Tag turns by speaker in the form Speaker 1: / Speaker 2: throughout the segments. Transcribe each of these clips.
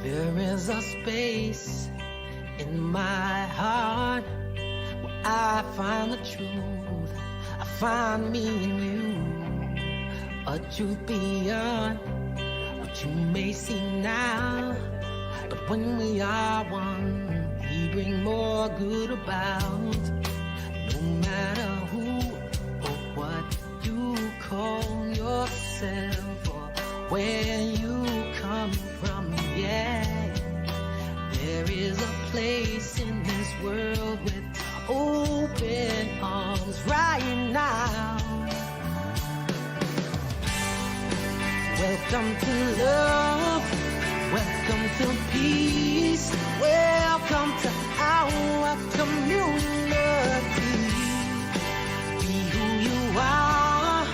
Speaker 1: There is a space in my heart where I find the truth. I find me in you, a truth beyond what you may see now. But when we are one, we bring more good about. No matter who or what you call yourself or where you come from, yeah. There is a place in this world with open arms right now. Welcome to love, welcome to peace, welcome to our community. Be who you are,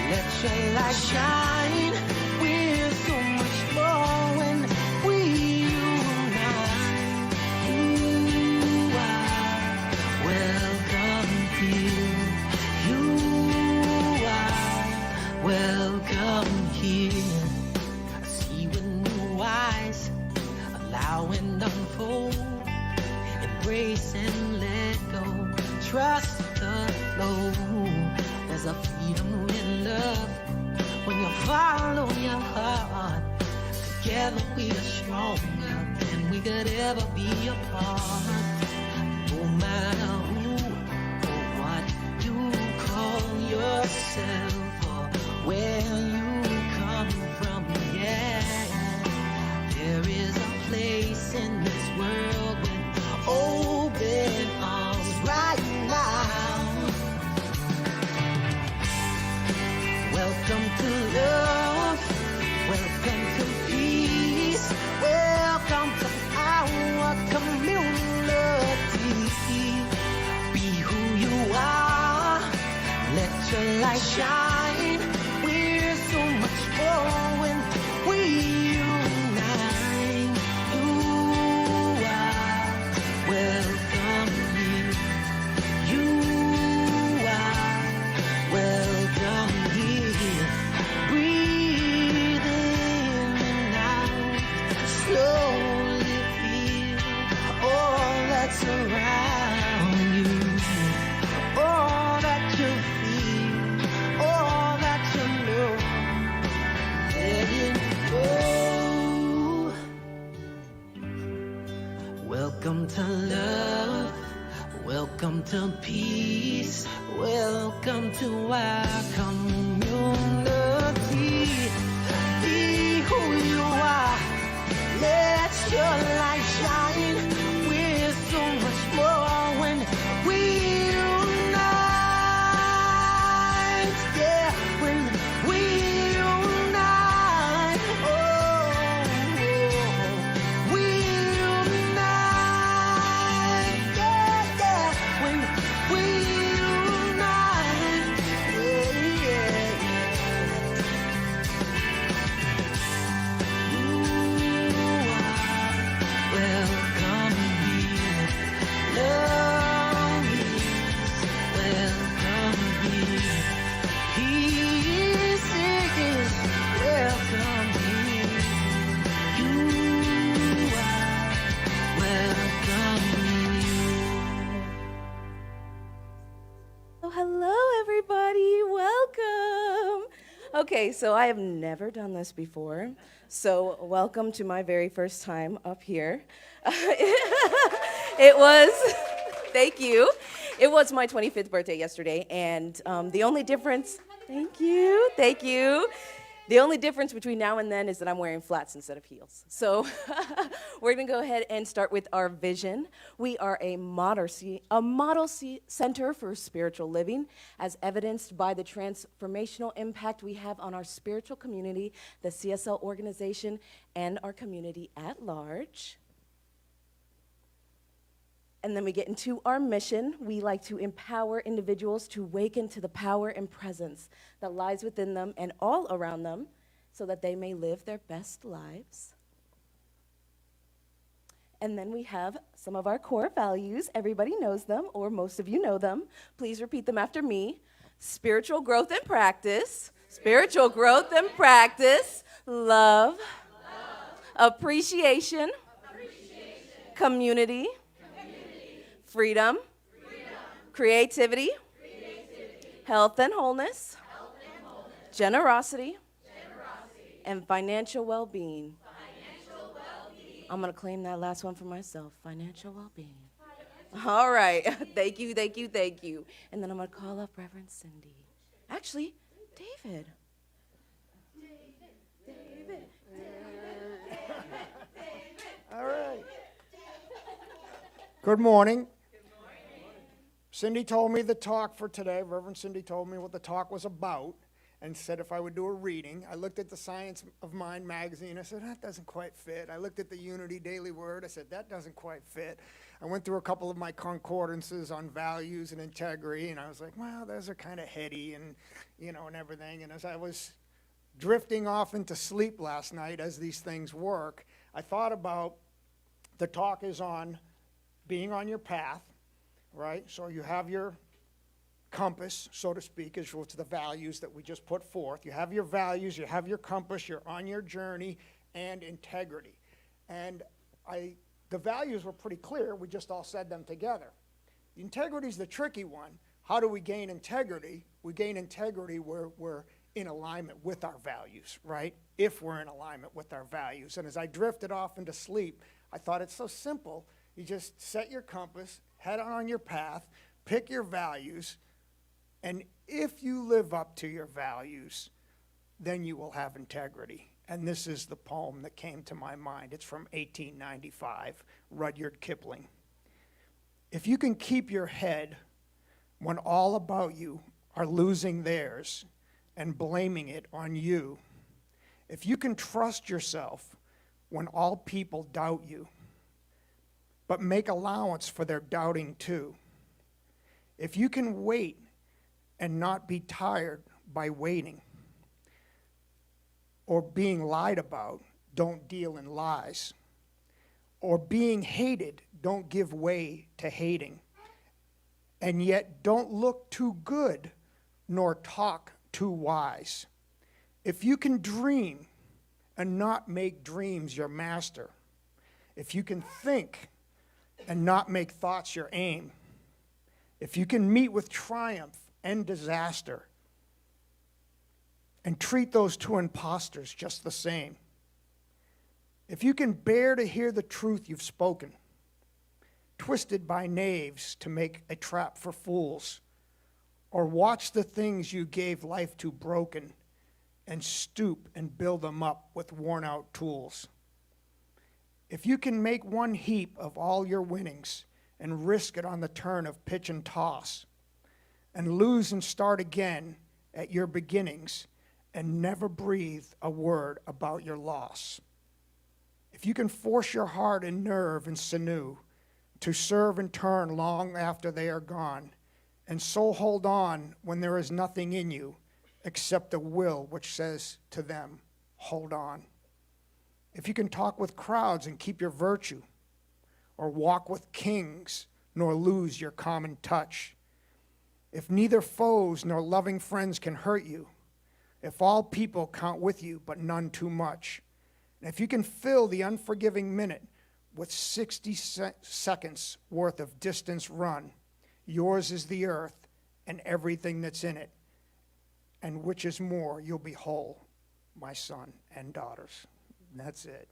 Speaker 1: let your light shine. We're so much more when we unite. You are welcome here. You are welcome here. I see with new eyes, allow and unfold, embrace and let go, trust the flow. There's a freedom in love when you follow your heart. Together we are stronger than we could ever be apart. No matter who or what you call yourself or where you come from, yeah. There is a place in this world with open arms right now. Welcome to love, welcome to peace, welcome to our community. Be who you are, let your light shine. We're so much more when we unite. You are welcome here. You are welcome here. Breathe in and out. Slowly feel all that's around you. All that you feel, all that you know. Let it go. Welcome to love, welcome to peace, welcome to our community. Be who you are, let your light shine. We're so much more when we unite. Yeah, when we unite. Oh, we unite. Yeah, yeah, when we unite. Yeah, yeah, yeah. You are welcome here. Love is welcome here. Peace is welcome here. You are welcome here.
Speaker 2: Oh, hello, everybody. Welcome. Okay, so I have never done this before. So welcome to my very first time up here. It was, thank you. It was my 25th birthday yesterday, and the only difference, thank you. The only difference between now and then is that I'm wearing flats instead of heels. So we're going to go ahead and start with our vision. We are a model center for spiritual living, as evidenced by the transformational impact we have on our spiritual community, the CSL organization, and our community at large. And then we get into our mission. We like to empower individuals to awaken to the power and presence that lies within them and all around them so that they may live their best lives. And then we have some of our core values. Everybody knows them, or most of you know them. Please repeat them after me. Spiritual growth and practice. Spiritual growth and practice. Love. appreciation, community, freedom, creativity, health and wholeness, generosity, and financial well-being. I'm going to claim that last one for myself, financial well-being. All right. Thank you, thank you, thank you. And then I'm going to call up Reverend Cindy. Actually, David.
Speaker 3: All right. Good morning. Cindy told me the talk for today. Reverend Cindy told me what the talk was about and said if I would do a reading. I looked at the Science of Mind magazine. I said, that doesn't quite fit. I looked at the Unity Daily Word. I said, that doesn't quite fit. I went through a couple of my concordances on values and integrity, and I was like, well, those are kind of heady and, and everything. And as I was drifting off into sleep last night, as these things work, I thought about the talk is on being on your path, right? So you have your compass, so to speak, is what's the values that we just put forth. You have your values, you have your compass, you're on your journey, and integrity. And the values were pretty clear. We just all said them together. Integrity is the tricky one. How do we gain integrity? We gain integrity where we're in alignment with our values, right? If we're in alignment with our values. And as I drifted off into sleep, I thought it's so simple. You just set your compass, head on your path, pick your values, and if you live up to your values, then you will have integrity. And this is the poem that came to my mind. It's from 1895, Rudyard Kipling. If you can keep your head when all about you are losing theirs and blaming it on you, if you can trust yourself when all people doubt you, but make allowance for their doubting too, if you can wait and not be tired by waiting, or being lied about, don't deal in lies, or being hated, don't give way to hating, and yet don't look too good nor talk too wise. If you can dream and not make dreams your master, if you can think and not make thoughts your aim, if you can meet with triumph and disaster and treat those two imposters just the same, if you can bear to hear the truth you've spoken, twisted by knaves to make a trap for fools, or watch the things you gave life to broken and stoop and build them up with worn-out tools, if you can make one heap of all your winnings and risk it on the turn of pitch and toss, and lose and start again at your beginnings and never breathe a word about your loss, if you can force your heart and nerve and sinew to serve and turn long after they are gone, and so hold on when there is nothing in you except a will which says to them, hold on. If you can talk with crowds and keep your virtue, or walk with kings nor lose your common touch, if neither foes nor loving friends can hurt you, if all people count with you but none too much, and if you can fill the unforgiving minute with 60 seconds worth of distance run, yours is the earth and everything that's in it, and which is more, you'll be whole, my son and daughters. And that's it.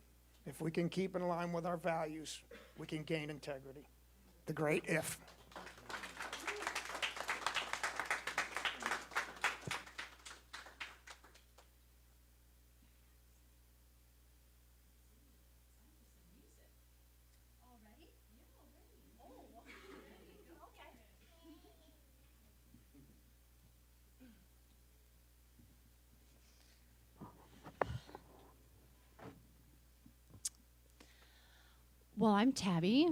Speaker 3: If we can keep in line with our values, we can gain integrity. The great if.
Speaker 4: Well, I'm Tabby,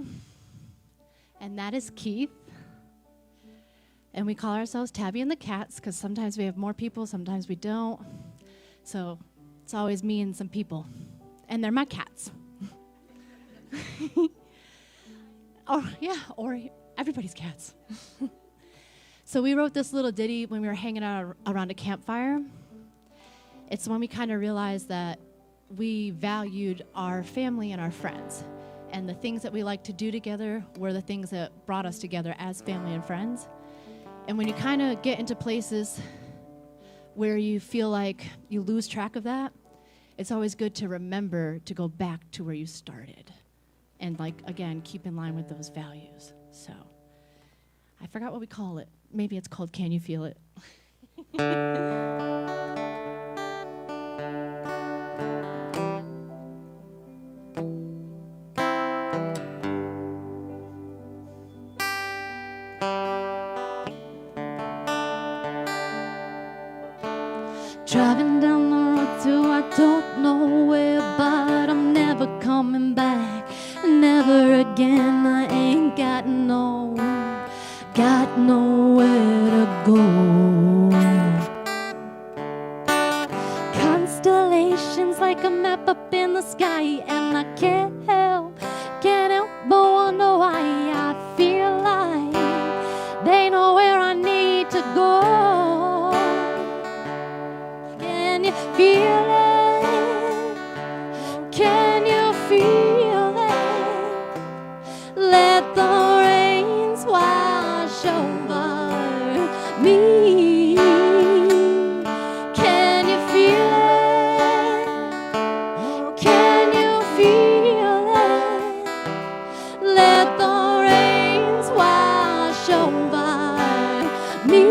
Speaker 4: and that is Keith. And we call ourselves Tabby and the Cats because sometimes we have more people, sometimes we don't. So it's always me and some people. And they're my cats. Or everybody's cats. So we wrote this little ditty when we were hanging out around a campfire. It's when we kind of realized that we valued our family and our friends. And the things that we like to do together were the things that brought us together as family and friends. And when you kind of get into places where you feel like you lose track of that, it's always good to remember to go back to where you started. And like, again, keep in line with those values. So I forgot what we call it. Maybe it's called Can You Feel It? Driving down the road to I don't know where, but I'm never coming back, never again. I ain't got nowhere to go. Constellations like a map up in the sky, and I can't help but wonder why I feel like they know where I need to go. Can you feel it? Can you feel it? Let the rains wash over me. Can you feel it? Can you feel it? Let the rains wash over me.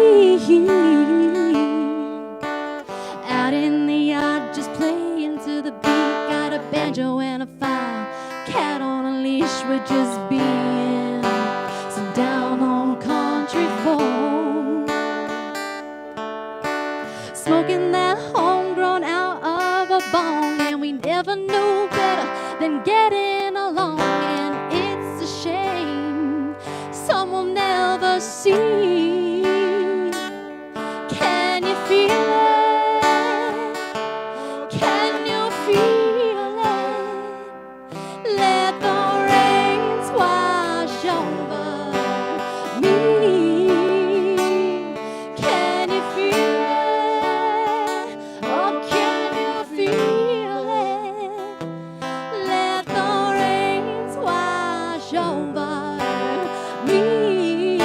Speaker 4: Out in the yard, just playing to the beat. Got a banjo and a file. Cat on a leash, we're just being some down home country folk. Smoking that homegrown out of a bong, and we never knew better than getting along. And it's a shame some will never see. Can you feel it? Can you feel it? Let the rains wash over me. Can you feel it? Oh, can you feel it? Let the rains wash over me.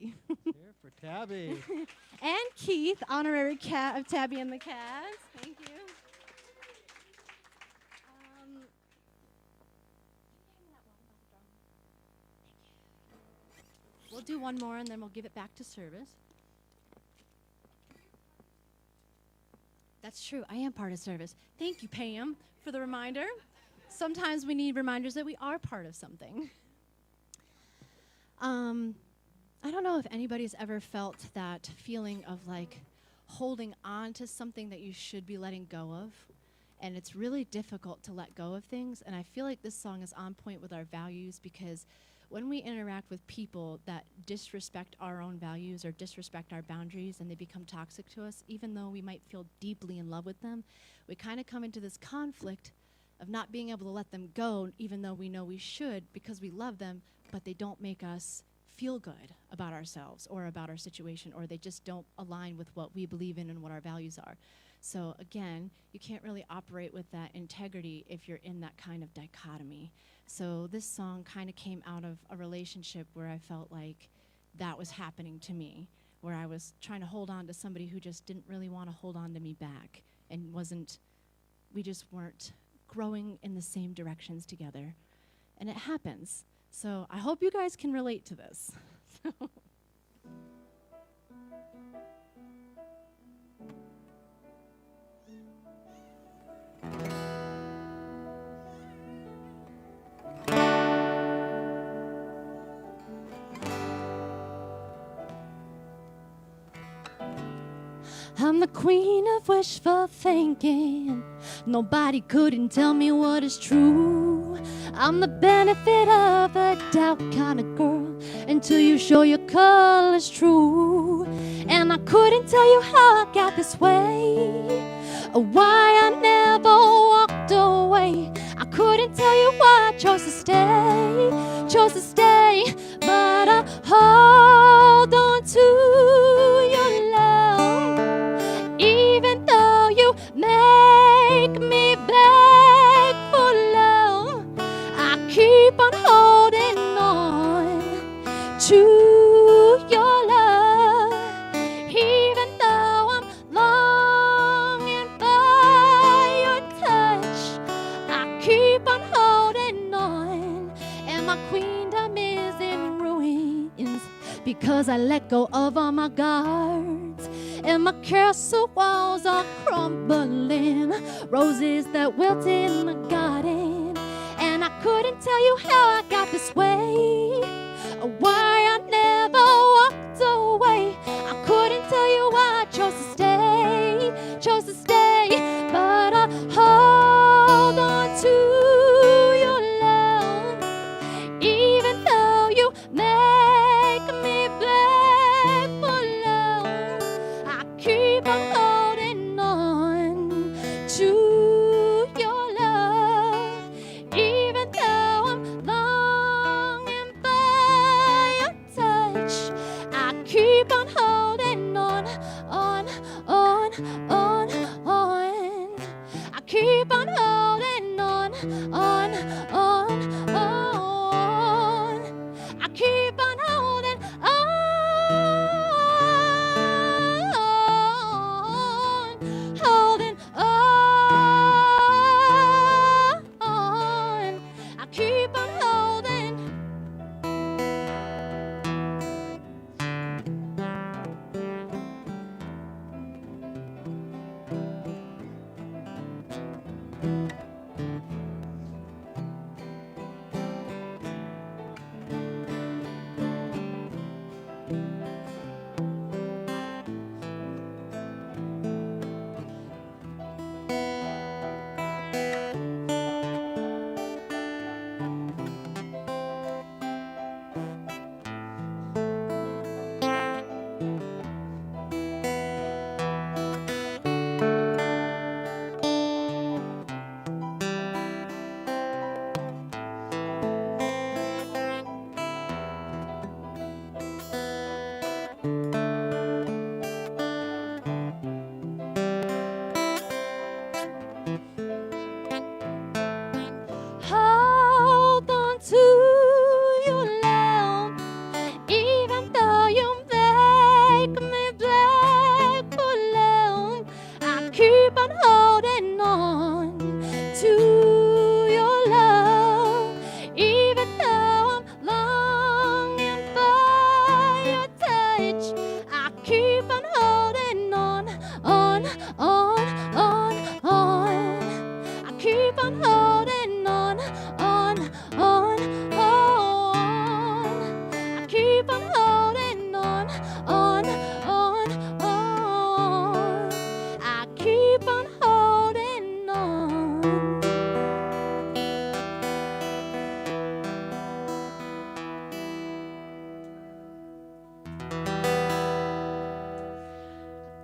Speaker 4: Tabby.
Speaker 5: Here for Tabby.
Speaker 4: And Keith, honorary cat of Tabby and the Cats. Thank you. We'll do one more and then we'll give it back to service. That's true. I am part of service. Thank you, Pam, for the reminder. Sometimes we need reminders that we are part of something. I don't know if anybody's ever felt that feeling of like holding on to something that you should be letting go of. And it's really difficult to let go of things. And I feel like this song is on point with our values, because when we interact with people that disrespect our own values or disrespect our boundaries and they become toxic to us, even though we might feel deeply in love with them, we kind of come into this conflict of not being able to let them go, even though we know we should because we love them, but they don't make us feel good about ourselves or about our situation, or they just don't align with what we believe in and what our values are. So again, you can't really operate with that integrity if you're in that kind of dichotomy. So this song kind of came out of a relationship where I felt like that was happening to me, where I was trying to hold on to somebody who just didn't really want to hold on to me back, and we just weren't growing in the same directions together. And it happens. So I hope you guys can relate to this. I'm the queen of wishful thinking. Nobody couldn't tell me what is true. I'm the benefit of a doubt kind of girl until you show your colors true. And I couldn't tell you how I got this way, or why I never walked away. I couldn't tell you why I chose to stay, but I hold on to your love, even though you make me beg for love. I keep on holding on to your love, even though I'm longing for your touch. I keep on holding on, and my queendom is in ruins because I let go of all my guards, and my castle walls are crumbling, roses that wilt in the garden. And I couldn't tell you how I got this way, or why I never walked away. I couldn't tell you why I chose to stay, but I hold on to your love, even though you make me beg for love. I keep on holding on to your love, even though I'm longing for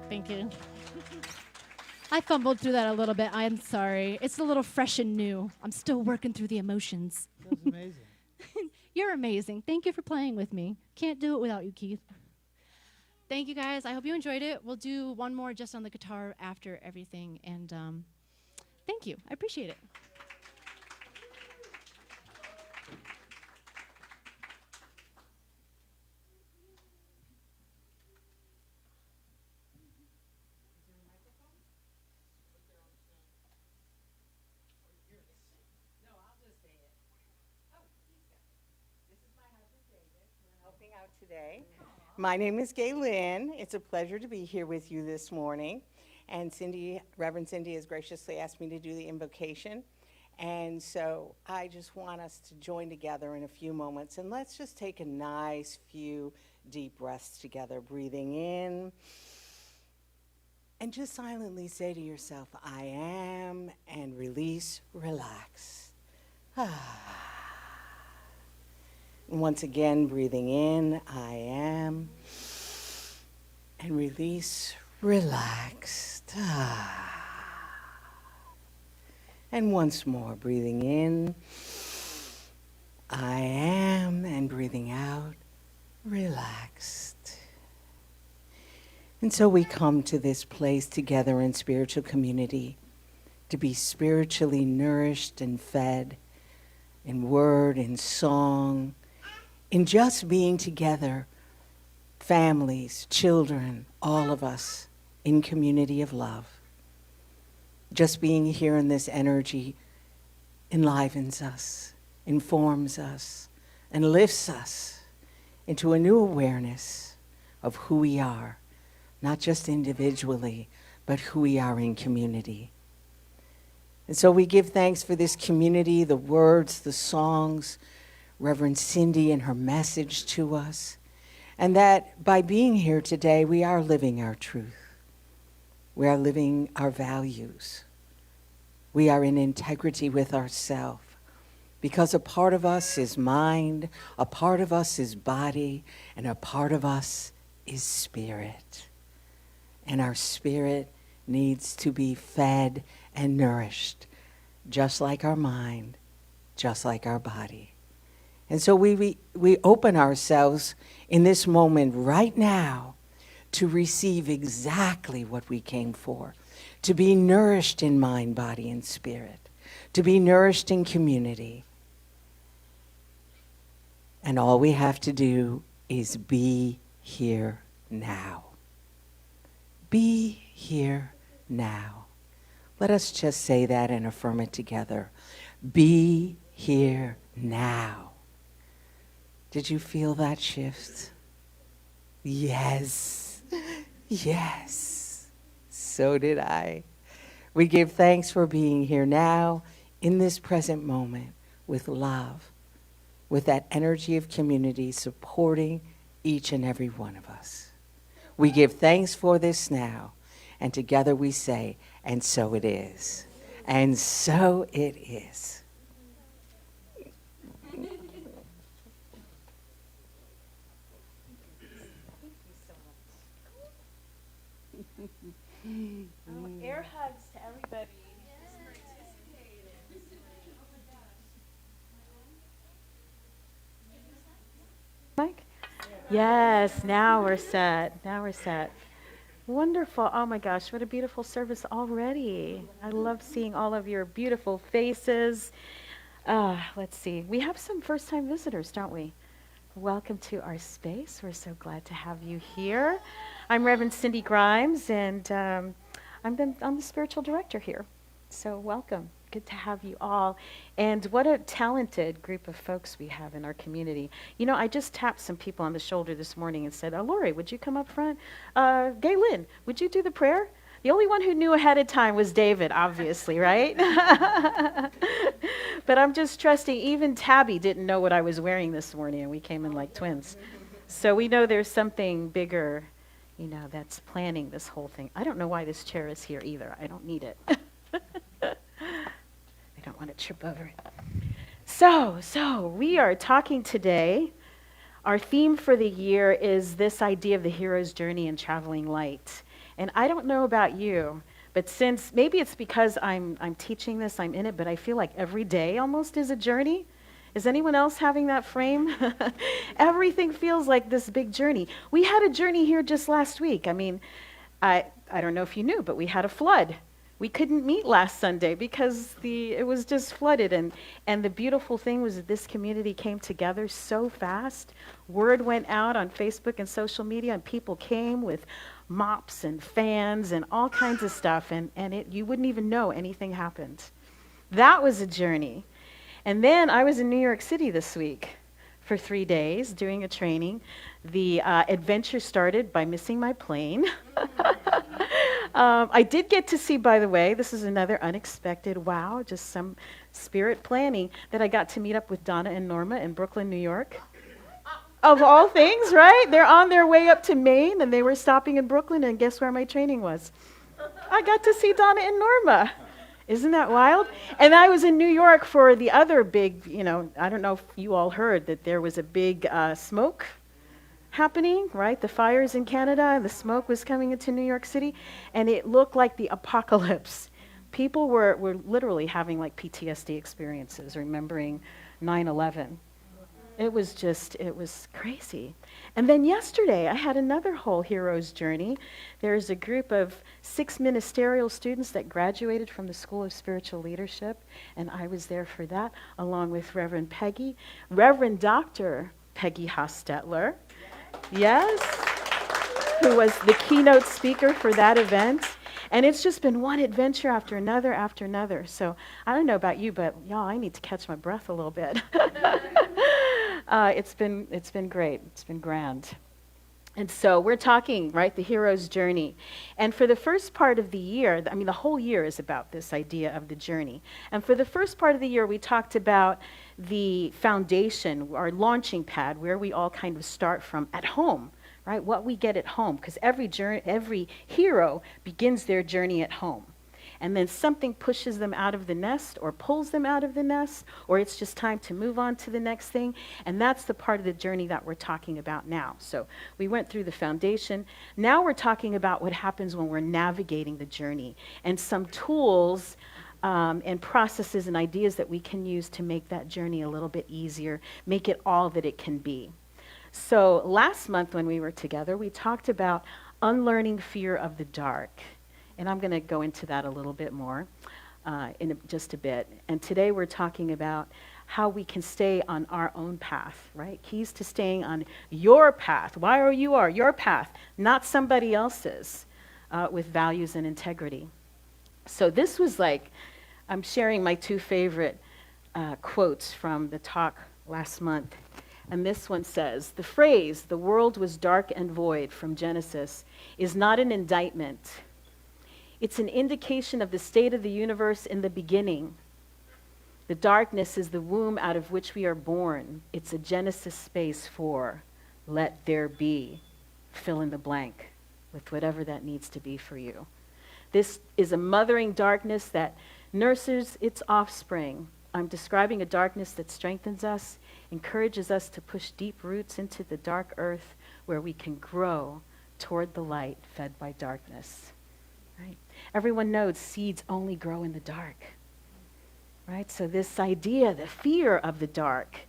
Speaker 4: Thank you. I fumbled through that a little bit. I'm sorry. It's a little fresh and new. I'm still working through the emotions.
Speaker 5: That was amazing.
Speaker 4: You're amazing. Thank you for playing with me. Can't do it without you, Keith. Thank you, guys. I hope you enjoyed it. We'll do one more just on the guitar after everything. And thank you. I appreciate it.
Speaker 6: Helping out today. My name is Gay Lynn. It's a pleasure to be here with you this morning. And Cindy, Reverend Cindy has graciously asked me to do the invocation. And so I just want us to join together in a few moments. And let's just take a nice few deep breaths together, breathing in. And just silently say to yourself, I am, and release, relax. And once again, breathing in, I am, and release, relaxed. And once more, breathing in, I am, and breathing out, relaxed. And so we come to this place together in spiritual community to be spiritually nourished and fed in word, in song, in just being together, families, children, all of us in community of love. Just being here in this energy enlivens us, informs us, and lifts us into a new awareness of who we are, not just individually, but who we are in community. And so we give thanks for this community, the words, the songs, Reverend Cindy and her message to us, and that by being here today, we are living our truth. We are living our values. We are in integrity with ourselves, because a part of us is mind, a part of us is body, and a part of us is spirit. And our spirit needs to be fed and nourished, just like our mind, just like our body. And so we open ourselves in this moment right now to receive exactly what we came for, to be nourished in mind, body, and spirit, to be nourished in community. And all we have to do is be here now. Be here now. Let us just say that and affirm it together. Be here now. Did you feel that shift? Yes. Yes. So did I. We give thanks for being here now in this present moment with love, with that energy of community supporting each and every one of us. We give thanks for this now, and together we say, and so it is. And so it is.
Speaker 2: Air hugs to everybody.
Speaker 7: Mike? Yes, now we're set. Now we're set. Wonderful. Oh my gosh, what a beautiful service already. I love seeing all of your beautiful faces. Let's see. We have some first-time visitors, don't we? Welcome to our space. We're so glad to have you here. I'm Reverend Cindy Grimes, and I'm the spiritual director here. So welcome. Good to have you all. And what a talented group of folks we have in our community. You know, I just tapped some people on the shoulder this morning and said, Lori, would you come up front? Gay Lynn, would you do the prayer? The only one who knew ahead of time was David, obviously, right? But I'm just trusting, even Tabby didn't know what I was wearing this morning, and we came in like twins. So we know there's something bigger, you know, that's planning this whole thing. I don't know why this chair is here either. I don't need it. I don't want to trip over it. So we are talking today. Our theme for the year is this idea of the hero's journey and traveling light. And I don't know about you, but since maybe it's because I'm teaching this, I'm in it, but I feel like every day almost is a journey. Is anyone else having that frame? Everything feels like this big journey. We had a journey here just last week. I mean, I don't know if you knew, but we had a flood. We couldn't meet last Sunday because it was just flooded. And the beautiful thing was that this community came together so fast. Word went out on Facebook and social media, and people came with mops and fans and all kinds of stuff. And you wouldn't even know anything happened. That was a journey. And then I was in New York City this week for 3 days doing a training. The adventure started by missing my plane. I did get to see, by the way, this is another unexpected, wow, just some spirit planning, that I got to meet up with Donna and Norma in Brooklyn, New York. Of all things, right? They're on their way up to Maine, and they were stopping in Brooklyn, and guess where my training was? I got to see Donna and Norma. Isn't that wild? And I was in New York for the other big, I don't know if you all heard that there was a big smoke happening, right? The fires in Canada, and the smoke was coming into New York City, and it looked like the apocalypse. People were literally having like PTSD experiences, remembering 9/11. It was crazy. And then yesterday, I had another whole hero's journey. There's a group of 6 ministerial students that graduated from the School of Spiritual Leadership, and I was there for that, along with Reverend Dr. Peggy Hostetler, yes, who was the keynote speaker for that event. And it's just been one adventure after another. So I don't know about you, but y'all, I need to catch my breath a little bit. It's been great. It's been grand. And so we're talking, right, the hero's journey. And for the first part of the year, I mean, the whole year is about this idea of the journey. And for the first part of the year, we talked about the foundation, our launching pad, where we all kind of start from at home, right? What we get at home, because every hero begins their journey at home. And then something pushes them out of the nest or pulls them out of the nest, or it's just time to move on to the next thing. And that's the part of the journey that we're talking about now. So we went through the foundation. Now we're talking about what happens when we're navigating the journey and some tools and processes and ideas that we can use to make that journey a little bit easier, make it all that it can be. So last month when we were together, we talked about unlearning fear of the dark. And I'm going to go into that a little bit more in just a bit. And today we're talking about how we can stay on our own path, right? Keys to staying on your path. Your path, not somebody else's, with values and integrity. So this was like, I'm sharing my 2 favorite quotes from the talk last month. And this one says, the phrase, "the world was dark and void" from Genesis, is not an indictment. It's an indication of the state of the universe in the beginning. The darkness is the womb out of which we are born. It's a Genesis space for let there be. Fill in the blank with whatever that needs to be for you. This is a mothering darkness that nurses its offspring. I'm describing a darkness that strengthens us, encourages us to push deep roots into the dark earth where we can grow toward the light fed by darkness. Right? Everyone knows seeds only grow in the dark. Right? So this idea, the fear of the dark,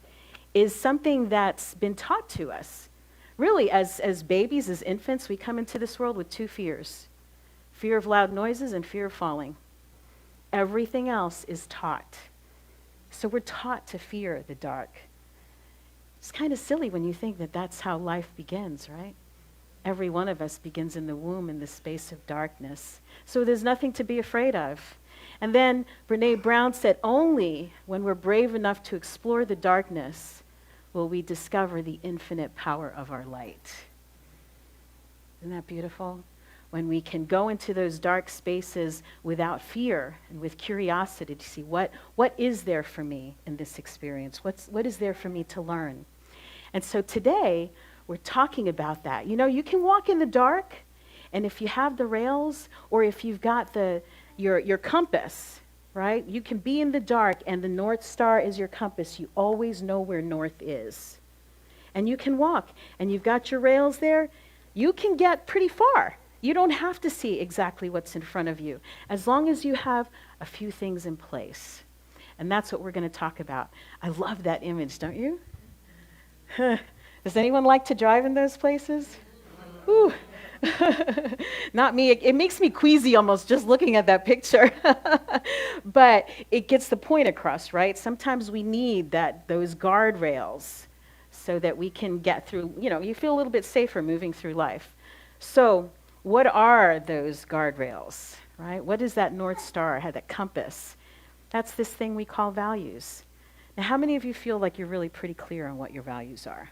Speaker 7: is something that's been taught to us. Really, as babies, as infants, we come into this world with 2 fears. Fear of loud noises and fear of falling. Everything else is taught. So we're taught to fear the dark. It's kind of silly when you think that that's how life begins, right? Every one of us begins in the womb in the space of darkness. So there's nothing to be afraid of. And then Brene Brown said, only when we're brave enough to explore the darkness will we discover the infinite power of our light. Isn't that beautiful? When we can go into those dark spaces without fear and with curiosity to see what is there for me in this experience? What is there for me to learn? And so today, we're talking about that. You can walk in the dark, and if you have the rails, or if you've got your compass, right? You can be in the dark, and the North Star is your compass. You always know where north is. And you can walk, and you've got your rails there. You can get pretty far. You don't have to see exactly what's in front of you, as long as you have a few things in place. And that's what we're going to talk about. I love that image, don't you? Does anyone like to drive in those places? Whew. Not me. It makes me queasy almost just looking at that picture. But it gets the point across, right? Sometimes we need those guardrails so that we can get through, you feel a little bit safer moving through life. So what are those guardrails, right? What is that North Star, that compass? That's this thing we call values. Now, how many of you feel like you're really pretty clear on what your values are?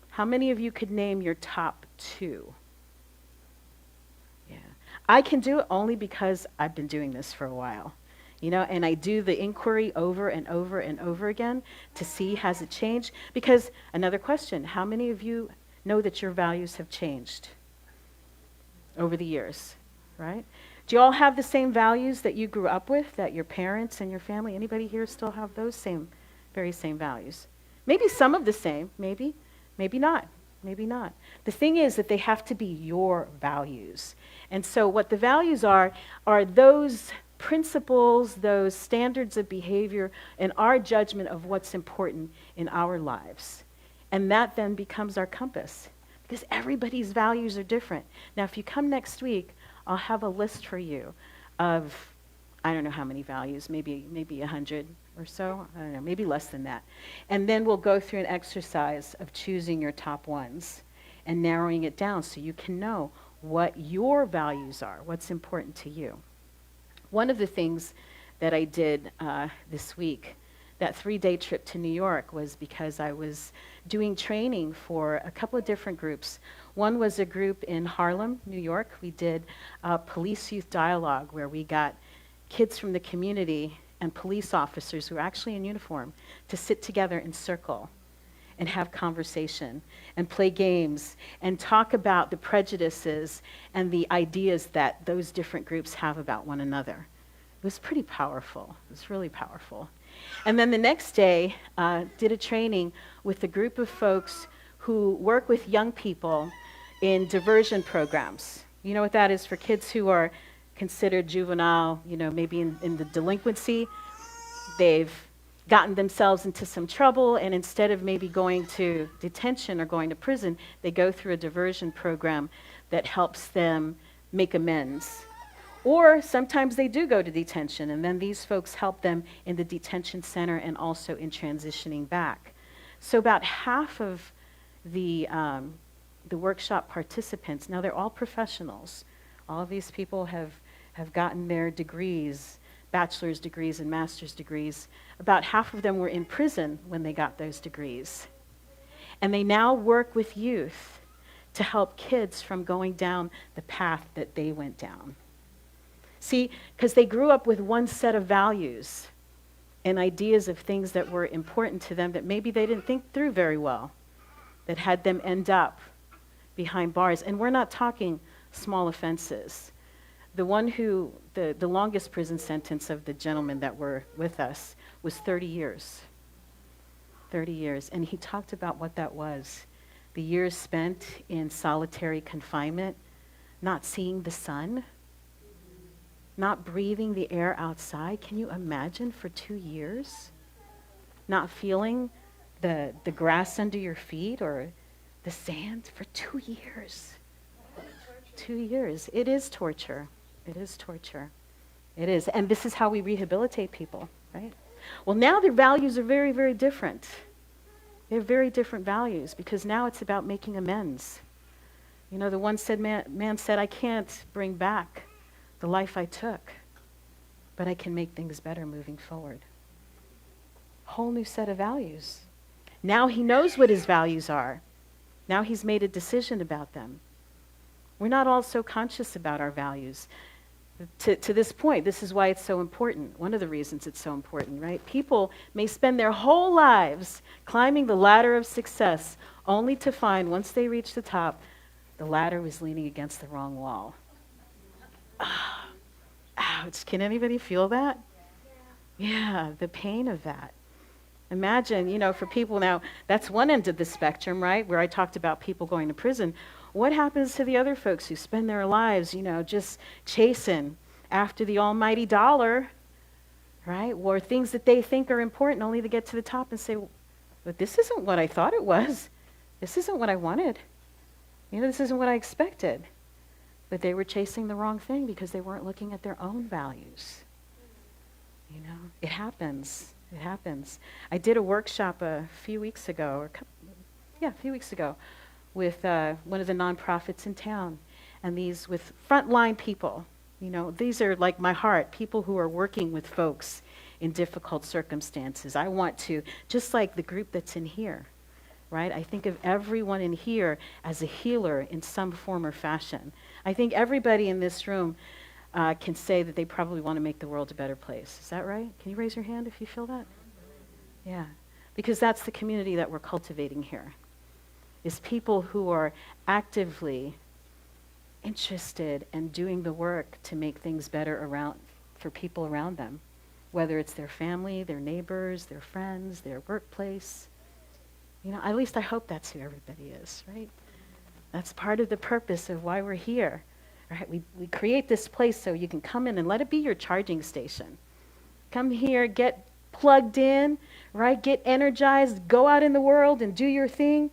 Speaker 7: How many of you could name your top 2? Yeah. I can do it only because I've been doing this for a while. And I do the inquiry over and over and over again to see, has it changed? Because another question, how many of you know that your values have changed over the years, right? Do you all have the same values that you grew up with, that your parents and your family, anybody here still have those very same values? Maybe some of the same, maybe not. The thing is that they have to be your values. And so what the values are those principles, those standards of behavior, and our judgment of what's important in our lives. And that then becomes our compass, because everybody's values are different. Now, if you come next week, I'll have a list for you of, I don't know how many values, maybe 100 or so, I don't know, maybe less than that. And then we'll go through an exercise of choosing your top ones and narrowing it down so you can know what your values are, what's important to you. One of the things that I did this week, that 3-day trip to New York, was because I was doing training for a couple of different groups. One was a group in Harlem, New York. We did a police youth dialogue where we got kids from the community and police officers who were actually in uniform to sit together in circle and have conversation and play games and talk about the prejudices and the ideas that those different groups have about one another. It was pretty powerful. It was really powerful. And then the next day, did a training with a group of folks who work with young people in diversion programs. You know what that is? For kids who are considered juvenile, maybe in the delinquency. They've gotten themselves into some trouble, and instead of maybe going to detention or going to prison, they go through a diversion program that helps them make amends. Or sometimes they do go to detention, and then these folks help them in the detention center and also in transitioning back. So about half of the workshop participants, now they're all professionals. All of these people have gotten their degrees, bachelor's degrees and master's degrees. About half of them were in prison when they got those degrees. And they now work with youth to help kids from going down the path that they went down. See, because they grew up with one set of values and ideas of things that were important to them that maybe they didn't think through very well, that had them end up behind bars. And we're not talking small offenses. The longest prison sentence of the gentlemen that were with us was 30 years. 30 years. And he talked about what that was. The years spent in solitary confinement, not seeing the sun, not breathing the air outside. Can you imagine for 2 years? Not feeling the grass under your feet or the sand for 2 years. 2 years. It is torture. It is torture. It is. And this is how we rehabilitate people, right? Well, now their values are very, very different. They have very different values because now it's about making amends. The one man said, I can't bring back the life I took, but I can make things better moving forward. Whole new set of values. Now he knows what his values are. Now he's made a decision about them. We're not all so conscious about our values. To this point, this is why it's so important. One of the reasons it's so important, right? People may spend their whole lives climbing the ladder of success only to find once they reach the top, the ladder was leaning against the wrong wall. Ouch. Can anybody feel that? Yeah, the pain of that. Imagine, for people now, that's one end of the spectrum, right? Where I talked about people going to prison. What happens to the other folks who spend their lives, just chasing after the almighty dollar, right? Or things that they think are important only to get to the top and say, but this isn't what I thought it was. This isn't what I wanted. This isn't what I expected. But they were chasing the wrong thing because they weren't looking at their own values. It happens. It happens. I did a workshop a few weeks ago, with one of the nonprofits in town, and these with frontline people. These are like my heart, people who are working with folks in difficult circumstances. I want to, just like the group that's in here, right? I think of everyone in here as a healer in some form or fashion. I think everybody in this room can say that they probably want to make the world a better place. Is that right? Can you raise your hand if you feel that? Yeah, because that's the community that we're cultivating here, is people who are actively interested in doing the work to make things better for people around them, whether it's their family, their neighbors, their friends, their workplace. At least I hope that's who everybody is, right? That's part of the purpose of why we're here, right? We create this place so you can come in and let it be your charging station. Come here, get plugged in, right? Get energized, go out in the world and do your thing.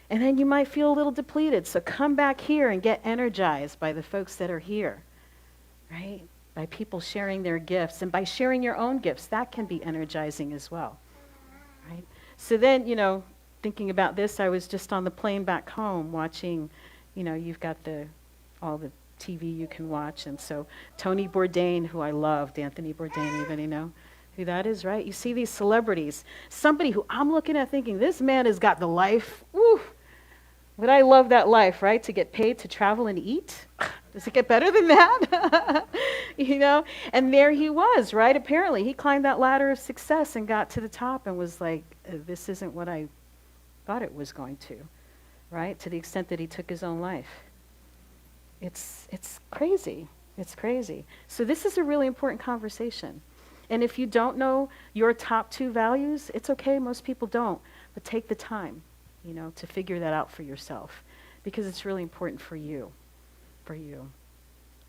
Speaker 7: And then you might feel a little depleted. So come back here and get energized by the folks that are here, right? By people sharing their gifts, and by sharing your own gifts. That can be energizing as well, right? So then, thinking about this, I was just on the plane back home watching, you've got all the TV you can watch. And so Tony Bourdain, who I loved, Anthony Bourdain, anybody know who that is, right? You see these celebrities, somebody who I'm looking at thinking, this man has got the life. Woo! Would I love that life, right? To get paid to travel and eat? Does it get better than that? And there he was, right? Apparently, he climbed that ladder of success and got to the top and was like, this isn't what I thought it was going to, right? To the extent that he took his own life. It's crazy. It's crazy. So this is a really important conversation. And if you don't know your top 2 values, it's okay. Most people don't. But take the time, to figure that out for yourself, because it's really important for you.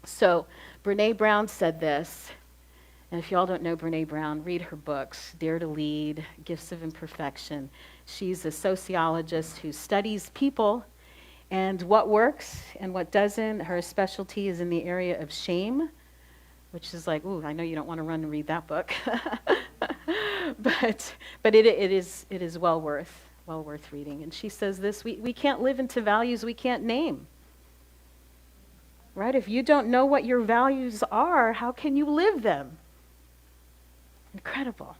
Speaker 7: So Brene Brown said this, and if y'all don't know Brene Brown, read her books, Dare to Lead, Gifts of Imperfection. She's a sociologist who studies people and what works and what doesn't. Her specialty is in the area of shame, which is like, ooh, I know you don't want to run and read that book. but it is well worth reading. And she says this, we can't live into values we can't name. Right? If you don't know what your values are, how can you live them? Incredible.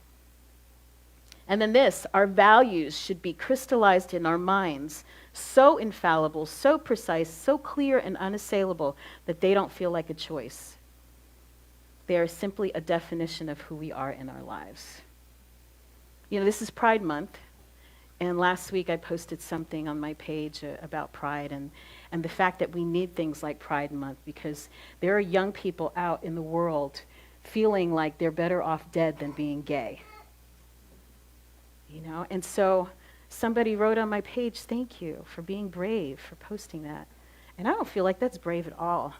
Speaker 7: And then this, our values should be crystallized in our minds, so infallible, so precise, so clear and unassailable that they don't feel like a choice. They are simply a definition of who we are in our lives. This is Pride Month, and last week I posted something on my page about Pride and the fact that we need things like Pride Month, because there are young people out in the world feeling like they're better off dead than being gay. And so somebody wrote on my page, thank you for being brave, for posting that. And I don't feel like that's brave at all.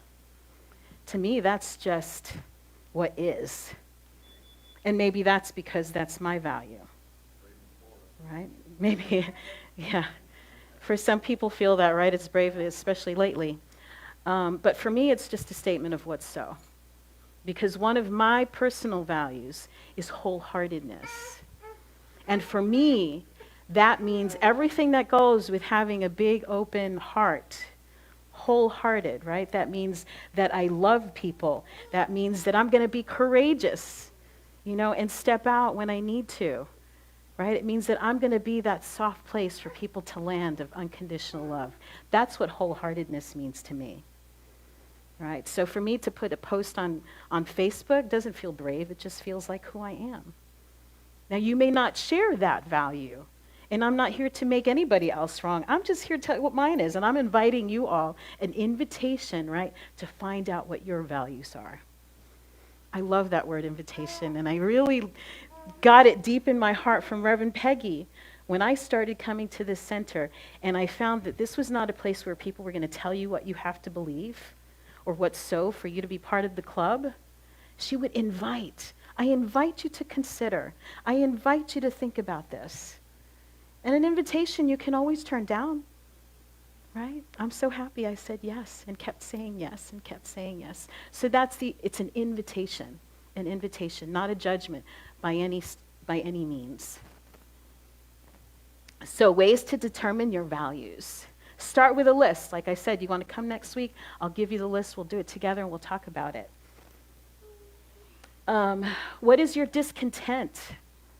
Speaker 7: To me, that's just what is. And maybe that's because that's my value, right? Maybe, yeah. For some people feel that, right? It's brave, especially lately. But for me, it's just a statement of what's so. Because one of my personal values is wholeheartedness. And for me, that means everything that goes with having a big open heart, wholehearted, right? That means that I love people. That means that I'm going to be courageous, and step out when I need to, right? It means that I'm going to be that soft place for people to land of unconditional love. That's what wholeheartedness means to me, right? So for me to put a post on Facebook doesn't feel brave. It just feels like who I am. Now, you may not share that value, and I'm not here to make anybody else wrong. I'm just here to tell you what mine is, and I'm inviting you all, an invitation, right, to find out what your values are. I love that word invitation, and I really got it deep in my heart from Reverend Peggy when I started coming to this center and I found that this was not a place where people were going to tell you what you have to believe or what's so for you to be part of the club, she would invite. I invite you to consider. I invite you to think about this. And an invitation you can always turn down, right? I'm so happy I said yes and kept saying yes and kept saying yes. So it's an invitation, not a judgment by any means. So ways to determine your values. Start with a list. Like I said, you want to come next week? I'll give you the list. We'll do it together and we'll talk about it. What is your discontent?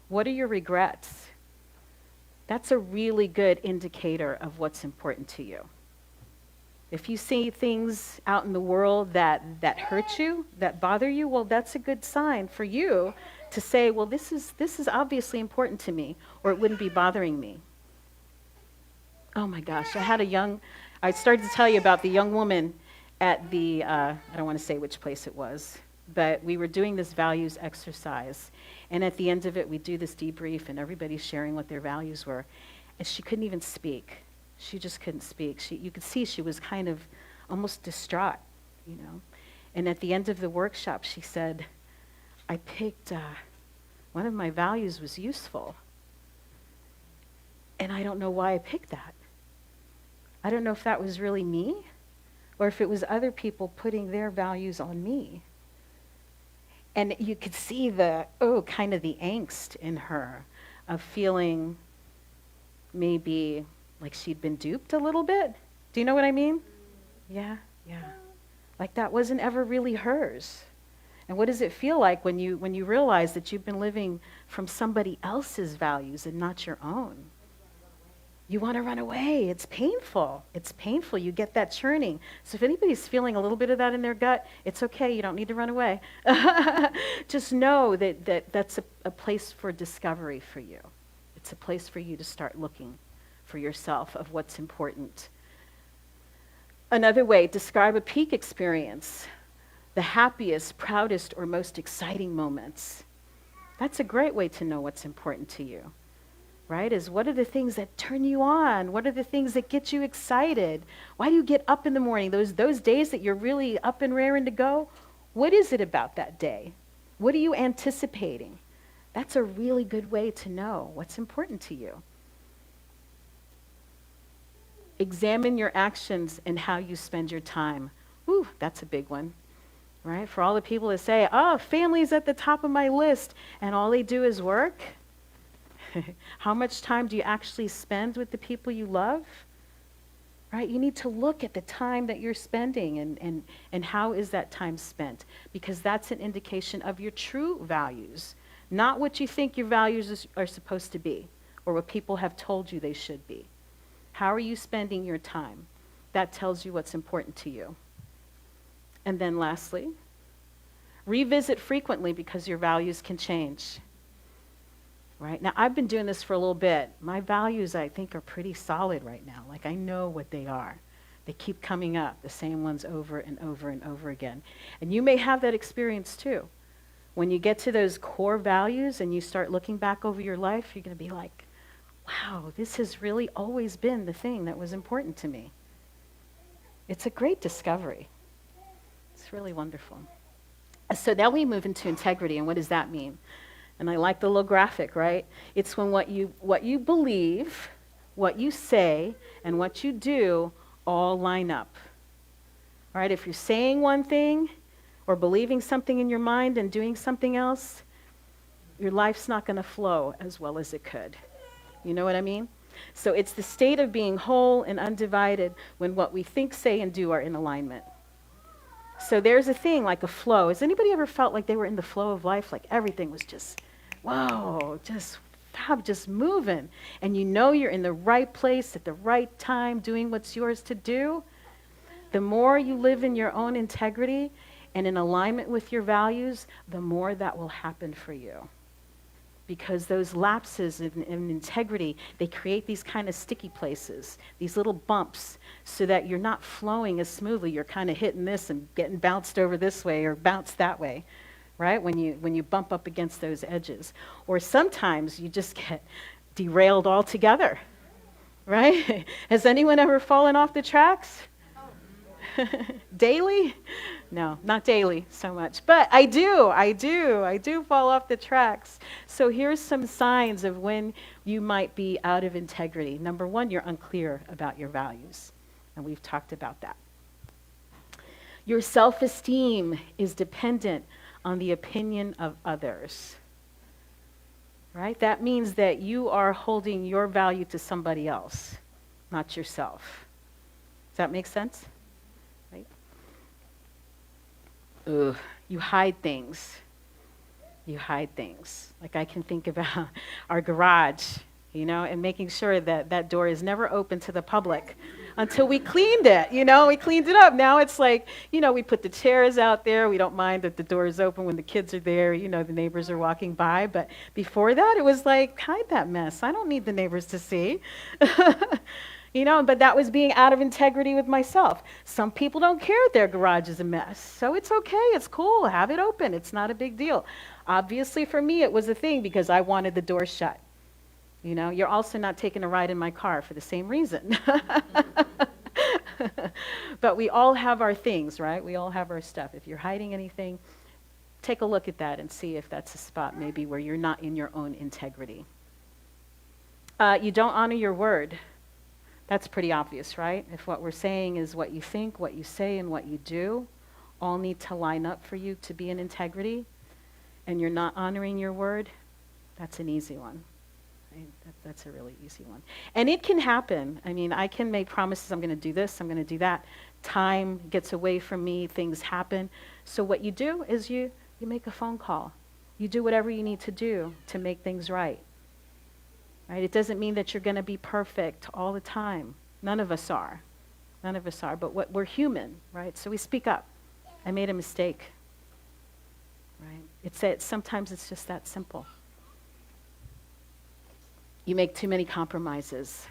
Speaker 7: What are your regrets? That's a really good indicator of what's important to you. If you see things out in the world that hurt you, that bother you, well, that's a good sign for you to say, well, this is obviously important to me, or it wouldn't be bothering me. Oh my gosh, I started to tell you about the young woman at the, I don't want to say which place it was, but we were doing this values exercise. And at the end of it, we do this debrief, and everybody's sharing what their values were. And she couldn't even speak. She just couldn't speak. You could see she was kind of almost distraught, you know. And at the end of the workshop, she said, I picked, one of my values was useful. And I don't know why I picked that. I don't know if that was really me, or if it was other people putting their values on me. And you could see kind of the angst in her of feeling maybe like she'd been duped a little bit. Do you know what I mean? Yeah. Like that wasn't ever really hers. And what does it feel like when you realize that you've been living from somebody else's values and not your own? You want to run away. It's painful. It's painful. You get that churning. So if anybody's feeling a little bit of that in their gut, it's okay. You don't need to run away. Just know that's a place for discovery for you. It's a place for you to start looking for yourself of what's important. Another way, describe a peak experience. The happiest, proudest, or most exciting moments. That's a great way to know what's important to you. Right, is what are the things that turn you on? What are the things that get you excited? Why do you get up in the morning? Those days that you're really up and raring to go, what is it about that day? What are you anticipating? That's a really good way to know what's important to you. Examine your actions and how you spend your time. Ooh, that's a big one, right? For all the people that say, oh, family's at the top of my list, and all they do is work. How much time do you actually spend with the people you love? Right? You need to look at the time that you're spending and how is that time spent? Because that's an indication of your true values, not what you think your values are supposed to be or what people have told you they should be. How are you spending your time? That tells you what's important to you. And then lastly, revisit frequently because your values can change. Right? Now, I've been doing this for a little bit. My values, I think, are pretty solid right now. Like, I know what they are. They keep coming up, the same ones over and over and over again. And you may have that experience, too. When you get to those core values and you start looking back over your life, you're going to be like, wow, this has really always been the thing that was important to me. It's a great discovery. It's really wonderful. So now we move into integrity, and what does that mean? And I like the little graphic, right? It's when what you believe, what you say, and what you do all line up. All right, if you're saying one thing or believing something in your mind and doing something else, your life's not going to flow as well as it could. You know what I mean? So it's the state of being whole and undivided when what we think, say, and do are in alignment. So there's a thing like a flow. Has anybody ever felt like they were in the flow of life? Like everything was just, whoa, just moving. And you know you're in the right place at the right time doing what's yours to do. The more you live in your own integrity and in alignment with your values, the more that will happen for you. Because those lapses in integrity, they create these kind of sticky places, these little bumps, so that you're not flowing as smoothly. You're kind of hitting this and getting bounced over this way or bounced that way, right? When you bump up against those edges. Or sometimes you just get derailed altogether, right? Has anyone ever fallen off the tracks? Daily? No, not daily so much, but I do fall off the tracks. So here's some signs of when you might be out of integrity. Number one, you're unclear about your values, and we've talked about that. Your self-esteem is dependent on the opinion of others, right? That means that you are holding your value to somebody else, not yourself. Does that make sense? Right? Ugh, you hide things. You hide things. Like I can think about our garage, and making sure that that door is never open to the public until we cleaned it, we cleaned it up. Now it's like, we put the chairs out there. We don't mind that the door is open when the kids are there, the neighbors are walking by. But before that, it was like, hide that mess. I don't need the neighbors to see. But that was being out of integrity with myself. Some people don't care if their garage is a mess. So it's okay. It's cool. Have it open. It's not a big deal. Obviously, for me, it was a thing because I wanted the door shut. You're also not taking a ride in my car for the same reason. But we all have our things, right? We all have our stuff. If you're hiding anything, take a look at that and see if that's a spot maybe where you're not in your own integrity. You don't honor your word. That's pretty obvious, right? If what we're saying is what you think, what you say, and what you do all need to line up for you to be in integrity, and you're not honoring your word, that's an easy one. Right? That's a really easy one. And it can happen. I can make promises, I'm going to do this, I'm going to do that. Time gets away from me, things happen. So what you do is you make a phone call. You do whatever you need to do to make things right. Right? It doesn't mean that you're going to be perfect all the time. None of us are. None of us are. But we're human, right? So we speak up. I made a mistake. Right? Sometimes it's just that simple. You make too many compromises.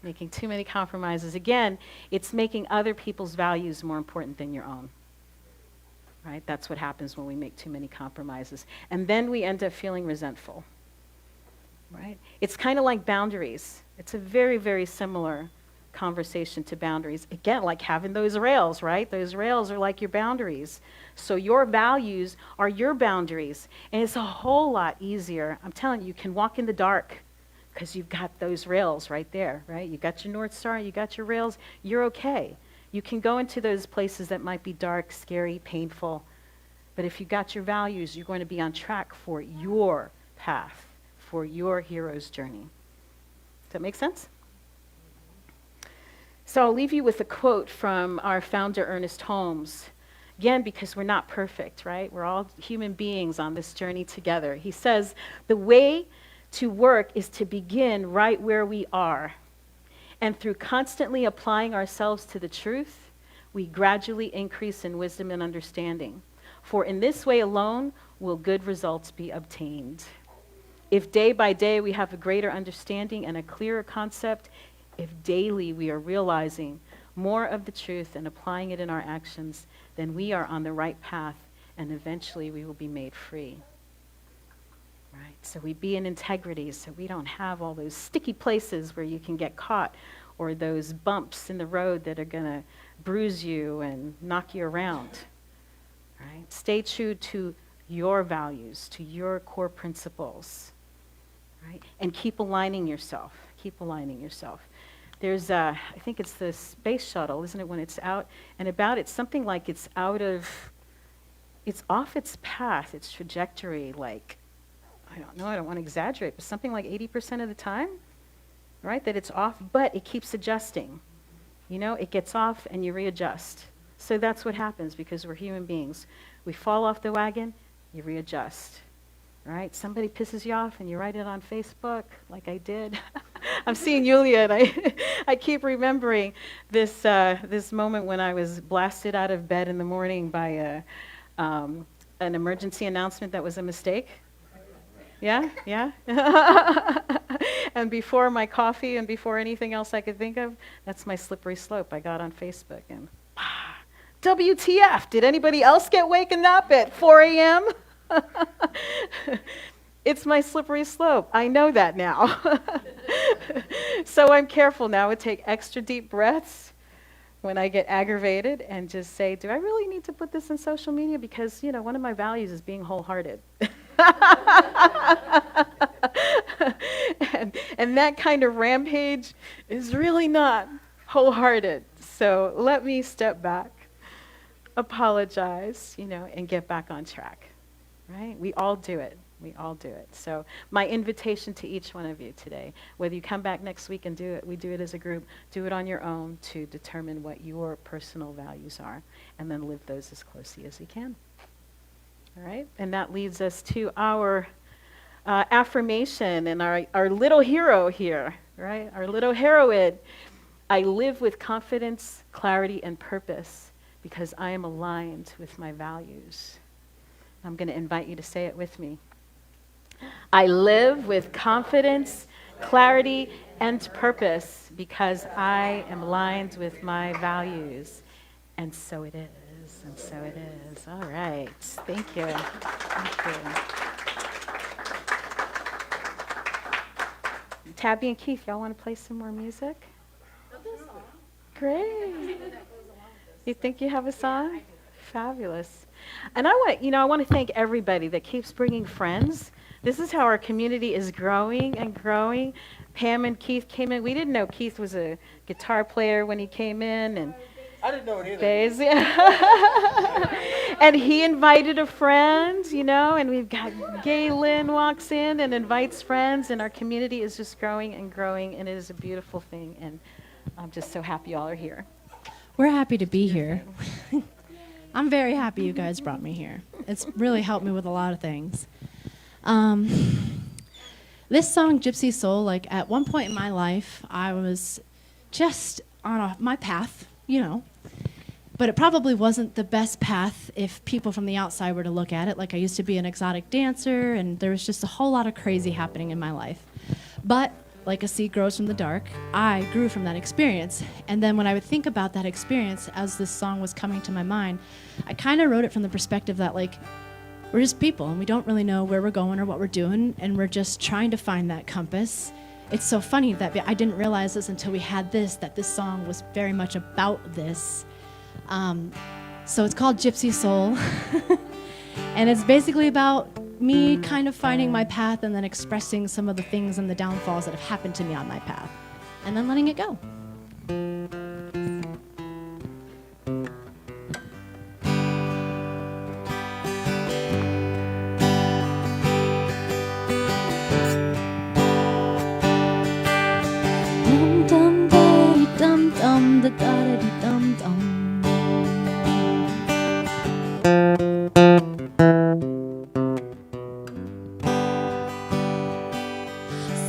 Speaker 7: Making too many compromises. Again, it's making other people's values more important than your own. Right? That's what happens when we make too many compromises. And then we end up feeling resentful. Right? It's kind of like boundaries. It's a very, very similar conversation to boundaries. Again, like having those rails, right? Those rails are like your boundaries. So your values are your boundaries. And it's a whole lot easier. I'm telling you, you can walk in the dark because you've got those rails right there, right? You got your North Star, you got your rails, you're okay. You can go into those places that might be dark, scary, painful. But if you got your values, you're going to be on track for your path, for your hero's journey. Does that make sense? So I'll leave you with a quote from our founder, Ernest Holmes. Again, because we're not perfect, right? We're all human beings on this journey together. He says, the way to work is to begin right where we are. And through constantly applying ourselves to the truth, we gradually increase in wisdom and understanding. For in this way alone will good results be obtained. If day by day we have a greater understanding and a clearer concept, if daily we are realizing more of the truth and applying it in our actions, then we are on the right path and eventually we will be made free. Right? So we be in integrity so we don't have all those sticky places where you can get caught or those bumps in the road that are going to bruise you and knock you around. Right? Stay true to your values, to your core principles. Right? And keep aligning yourself. Keep aligning yourself. There's, I think it's the space shuttle, isn't it, when it's out and about, it's something like it's off its path, its trajectory, like, I don't know, I don't want to exaggerate, but something like 80% of the time, right, that it's off, but it keeps adjusting. It gets off and you readjust. So that's what happens because we're human beings. We fall off the wagon, you readjust. Right? Somebody pisses you off and you write it on Facebook like I did. I'm seeing Yulia and I keep remembering this moment when I was blasted out of bed in the morning by an emergency announcement that was a mistake. Yeah? And before my coffee and before anything else I could think of, that's my slippery slope. I got on Facebook and WTF, did anybody else get waken up at 4 a.m.? It's my slippery slope. I know that now. So I'm careful now. I take extra deep breaths when I get aggravated and just say, do I really need to put this in social media? Because, one of my values is being wholehearted. and that kind of rampage is really not wholehearted. So let me step back, apologize, and get back on track, right? We all do it. We all do it. So my invitation to each one of you today, whether you come back next week and do it, we do it as a group, do it on your own to determine what your personal values are, and then live those as closely as you can. All right? And that leads us to our affirmation and our little hero here, right? Our little heroine. I live with confidence, clarity, and purpose because I am aligned with my values. I'm going to invite you to say it with me. I live with confidence, clarity, and purpose because I am aligned with my values. And so it is, and so it is. All right. Thank you. Thank you. Tabby and Keith, y'all want to play some more music? Great. You think you have a song? Fabulous. And I want to thank everybody that keeps bringing friends. This is how our community is growing and growing. Pam and Keith came in. We didn't know Keith was a guitar player when he came in, and
Speaker 3: I didn't know it either.
Speaker 7: bass, and he invited a friend, and we've got Galen walks in and invites friends, and our community is just growing and growing, and it is a beautiful thing, and I'm just so happy y'all are here.
Speaker 4: We're happy to be here. I'm very happy you guys brought me here. It's really helped me with a lot of things. This song, Gypsy Soul, at one point in my life, I was just on my path, but it probably wasn't the best path if people from the outside were to look at it. I used to be an exotic dancer, and there was just a whole lot of crazy happening in my life. But like a seed grows from the dark, I grew from that experience. And then when I would think about that experience as this song was coming to my mind, I kind of wrote it from the perspective that we're just people, and we don't really know where we're going or what we're doing, and we're just trying to find that compass. It's so funny that I didn't realize this until we had that this song was very much about this. So it's called Gypsy Soul, and it's basically about me kind of finding my path and then expressing some of the things and the downfalls that have happened to me on my path, and then letting it go.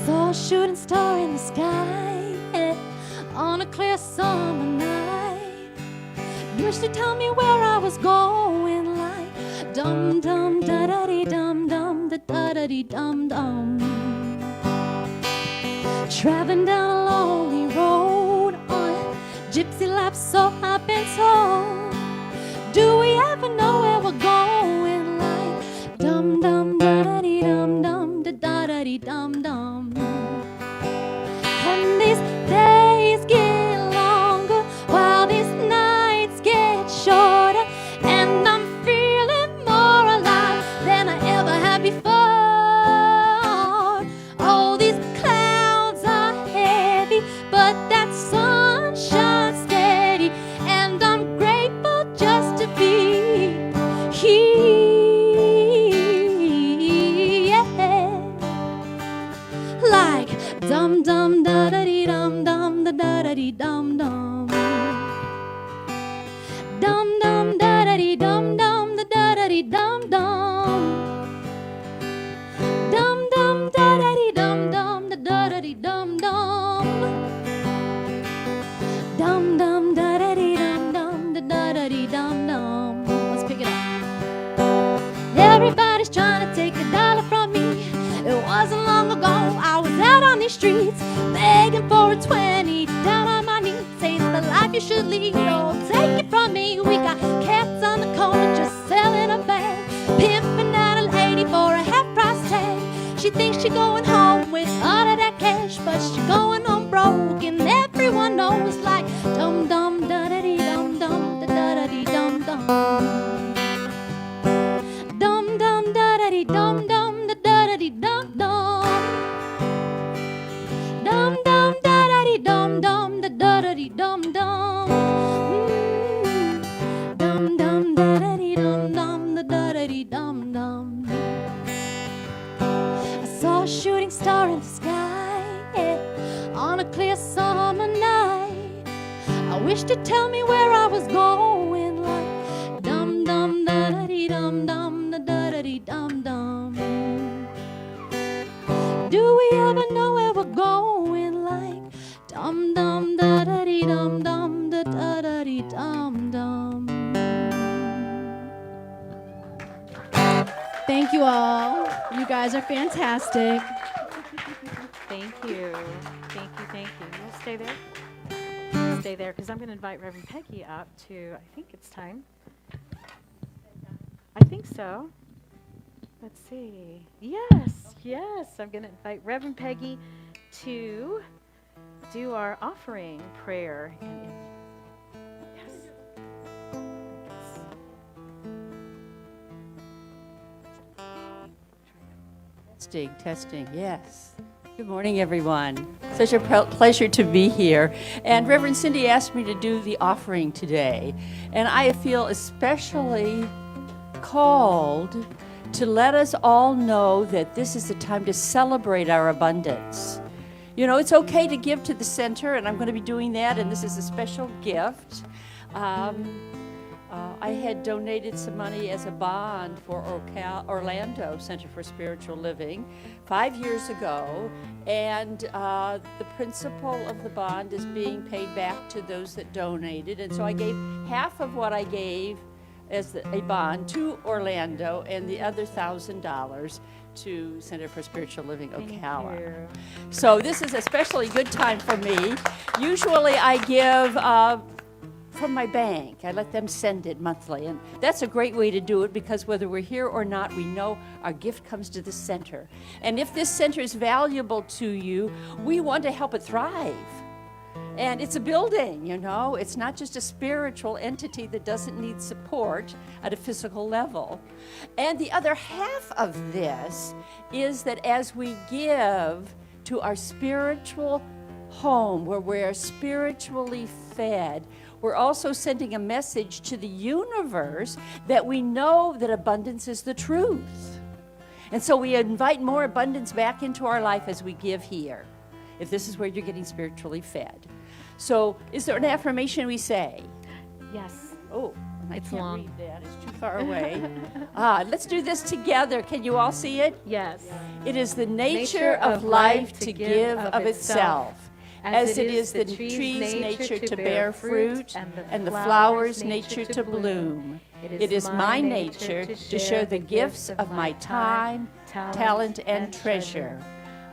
Speaker 4: Saw a shooting star in the sky on a clear summer night. Used to tell me where I was going, like dum dum da da dee dum dum da da da dee dum dum. Traveling down a lonely road on gypsy laps, so I've been told. Do we ever know where we're going? Like dum dum da da dee dum dum da da da dee dum dum. And these days get longer while these nights get shorter, and I'm feeling more alive than I ever had before. All these clouds are heavy, but that sun shines steady, and I'm grateful just to be here. Yeah. Like dum dum da da dee dum dum da da da dee dum dum. Dum dum da da dee dum dum da da da dee dum dum. Dum dum da da dee dum dum da da da dee dum dum. Dum dum da da dee dum dum da da da dee dum dum. Let's pick it up. Everybody's trying to take $1 from me. It wasn't long ago I was out on these streets begging for a 20, down on my knees, saying the life you should lead. Oh, take it from me. We got cats on the corner just selling a bag, pimping out a lady for a half price tag. she going home with all of that cash, but she going home broke, and everyone knows like dum dum da da dee dum dum da da da dee dum dum. Dum dum da da dee dum dum da da da dee dum dum. Dum dum da da dee dum dum da da da dee dum dum. Dum dum da da dee dum dum da da da dee dum dum. I saw a shooting star in the sky, yeah, on a clear summer night. I wish to tell me where I was going, like dum dum da da dee dum dum da da da dee dum dum. Do we ever know where we're going, like dum dum da da dee dum dum da da da dee dum dum. Thank you all. You guys are fantastic.
Speaker 7: Thank you. Thank you. Thank you. You'll stay there. Stay there, because I'm going to invite Reverend Peggy up to, I think it's time. I think so. Let's see. Yes, yes. I'm going to invite Reverend Peggy to do our offering prayer. Yes.
Speaker 5: Testing, yes. Good morning, everyone. Such a pleasure to be here. And Reverend Cindy asked me to do the offering today. And I feel especially called to let us all know that this is the time to celebrate our abundance. You know, it's okay to give to the center, and I'm going to be doing that, and this is a special gift. I had donated some money as a bond for Orlando Center for Spiritual Living 5 years ago, and the principal of the bond is being paid back to those that donated, and so I gave half of what I gave as a bond to Orlando and the other $1,000 to Center for Spiritual Living Ocala. So this is especially good time for me. Usually I give from my bank. I let them send it monthly, and that's a great way to do it, because whether we're here or not, we know our gift comes to the center. And if this center is valuable to you, we want to help it thrive. And it's a building, you know. It's not just a spiritual entity that doesn't need support at a physical level. And the other half of this is that as we give to our spiritual home, where we're spiritually fed, we're also sending a message to the universe that we know that abundance is the truth. And so we invite more abundance back into our life as we give here, if this is where you're getting spiritually fed. So is there an affirmation we say?
Speaker 7: Yes.
Speaker 5: Oh, I
Speaker 7: It's
Speaker 5: can't
Speaker 7: long.
Speaker 5: read that. It's too far away. Let's do this together. Can you all see it?
Speaker 7: Yes.
Speaker 5: It is the nature of life to give of itself, as it is the tree's nature to bear fruit, and the flower's nature to bloom. It is my nature to share the gifts of my time, talent, and treasure.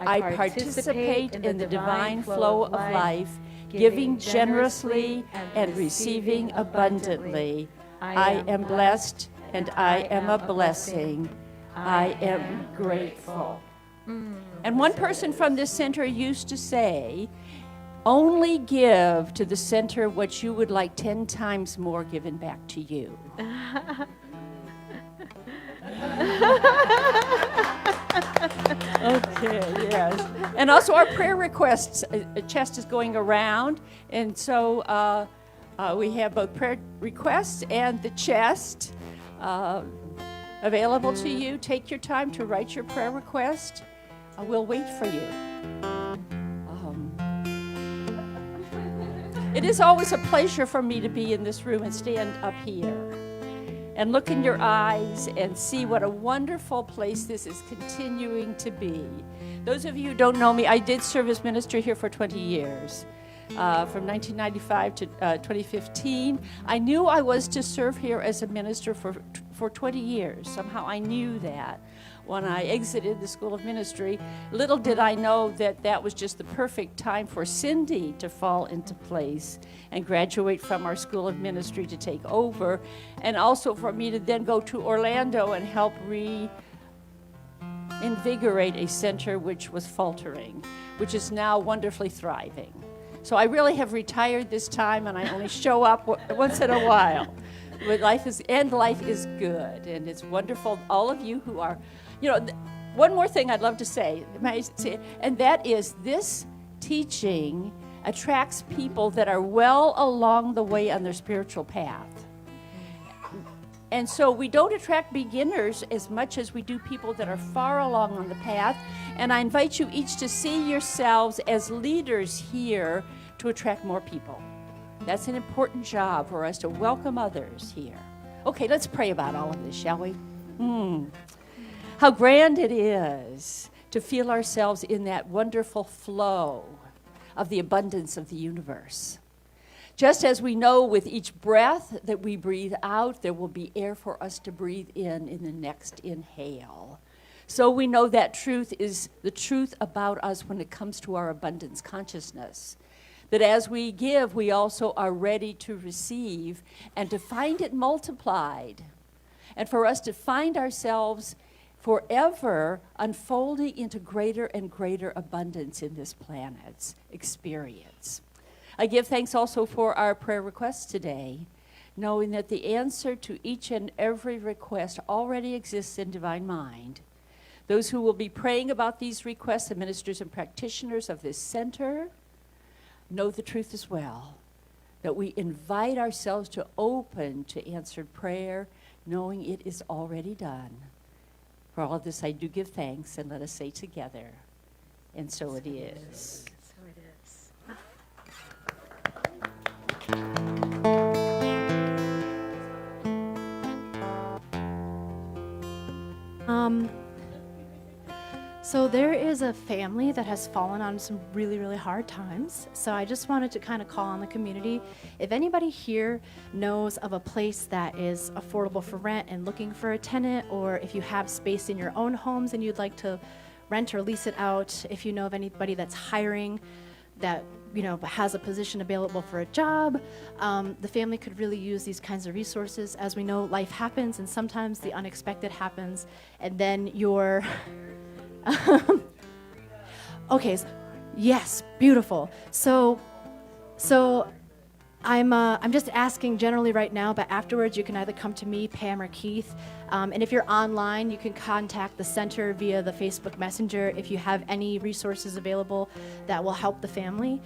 Speaker 5: I participate in the divine flow of life, giving generously and receiving abundantly. I am blessed, and I am a blessing. I am grateful. And one person from this center used to say, only give to the center what you would like 10 times more given back to you. Okay, yes. And also our prayer requests chest is going around, and so we have both prayer requests and the chest available to you. Take your time to write your prayer request. We'll wait for you. It is always a pleasure for me to be in this room and stand up here and look in your eyes and see what a wonderful place this is continuing to be. Those of you who don't know me, I did serve as minister here for 20 years. From 1995 to 2015. I knew I was to serve here as a minister for 20 years. Somehow I knew that when I exited the School of Ministry. Little did I know that that was just the perfect time for Cindy to fall into place and graduate from our School of Ministry to take over, and also for me to then go to Orlando and help invigorate a center which was faltering, which is now wonderfully thriving. So I really have retired this time, and I only show up once in a while. But life is good, and it's wonderful. All of you who are, one more thing I'd love to say, and that is this teaching attracts people that are well along the way on their spiritual path. And so we don't attract beginners as much as we do people that are far along on the path. And I invite you each to see yourselves as leaders here to attract more people. That's an important job for us to welcome others here. Okay, let's pray about all of this, shall we? How grand it is to feel ourselves in that wonderful flow of the abundance of the universe. Just as we know with each breath that we breathe out, there will be air for us to breathe in the next inhale. So we know that truth is the truth about us when it comes to our abundance consciousness. That as we give, we also are ready to receive and to find it multiplied. And for us to find ourselves forever unfolding into greater and greater abundance in this planet's experience. I give thanks also for our prayer requests today, knowing that the answer to each and every request already exists in Divine Mind. Those who will be praying about these requests, the ministers and practitioners of this center, know the truth as well, that we invite ourselves to open to answered prayer, knowing it is already done. For all of this I do give thanks, and let us say together, and so it is.
Speaker 7: So it is.
Speaker 4: So there is a family that has fallen on some really, really hard times. So I just wanted to kind of call on the community. If anybody here knows of a place that is affordable for rent and looking for a tenant, or if you have space in your own homes and you'd like to rent or lease it out, if you know of anybody that's hiring that has a position available for a job, the family could really use these kinds of resources. As we know, life happens, and sometimes the unexpected happens, and then you're okay, yes, beautiful. So I'm just asking generally right now, but afterwards you can either come to me, Pam, or Keith. And if you're online, you can contact the center via the Facebook Messenger if you have any resources available that will help the family.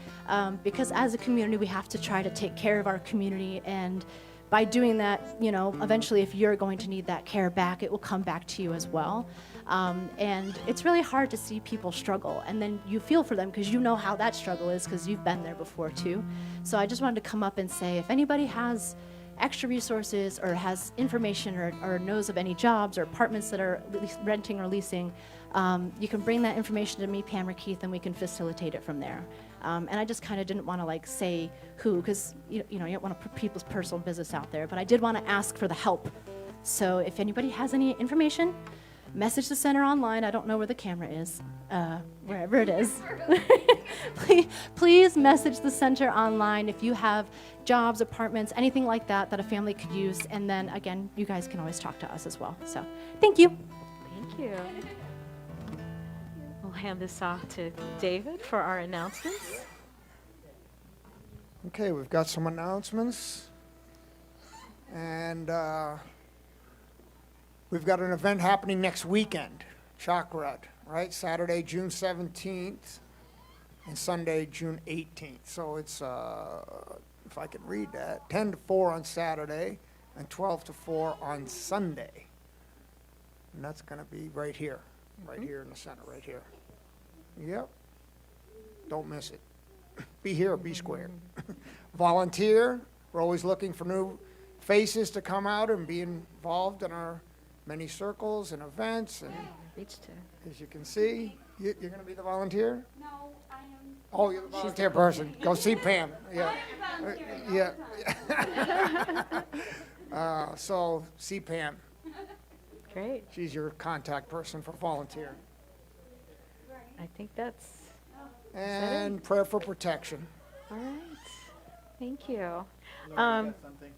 Speaker 4: Because as a community, we have to try to take care of our community, and by doing that, eventually if you're going to need that care back, it will come back to you as well. And it's really hard to see people struggle, and then you feel for them because you know how that struggle is because you've been there before too. So I just wanted to come up and say, if anybody has extra resources or has information or knows of any jobs or apartments that are renting or leasing, you can bring that information to me, Pam, or Keith, and we can facilitate it from there. And I just kind of didn't want to say who, because you don't want to put people's personal business out there, but I did want to ask for the help. So if anybody has any information, message the center online. I don't know where the camera is, wherever it is. please message the center online if you have jobs, apartments, anything like that a family could use. And then again, you guys can always talk to us as well. So thank you.
Speaker 7: Thank you. We'll hand this off to David for our announcements.
Speaker 3: Okay, we've got some announcements. And we've got an event happening next weekend, Chakrad, right? Saturday, June 17th, and Sunday, June 18th. So it's, if I can read that, 10 to 4 on Saturday and 12 to 4 on Sunday. And that's going to be right here in the center, right here. Yep. Don't miss it. Be here or be square. Volunteer. We're always looking for new faces to come out and be involved in our many circles and events. And as you can see, you're going to be the volunteer?
Speaker 5: No, I am.
Speaker 3: Oh, you're the volunteer person. Go see Pam. Yeah. So see Pam.
Speaker 7: Great.
Speaker 3: She's your contact person for volunteer.
Speaker 7: I think that's
Speaker 3: And prayer for protection.
Speaker 7: all right. Thank you.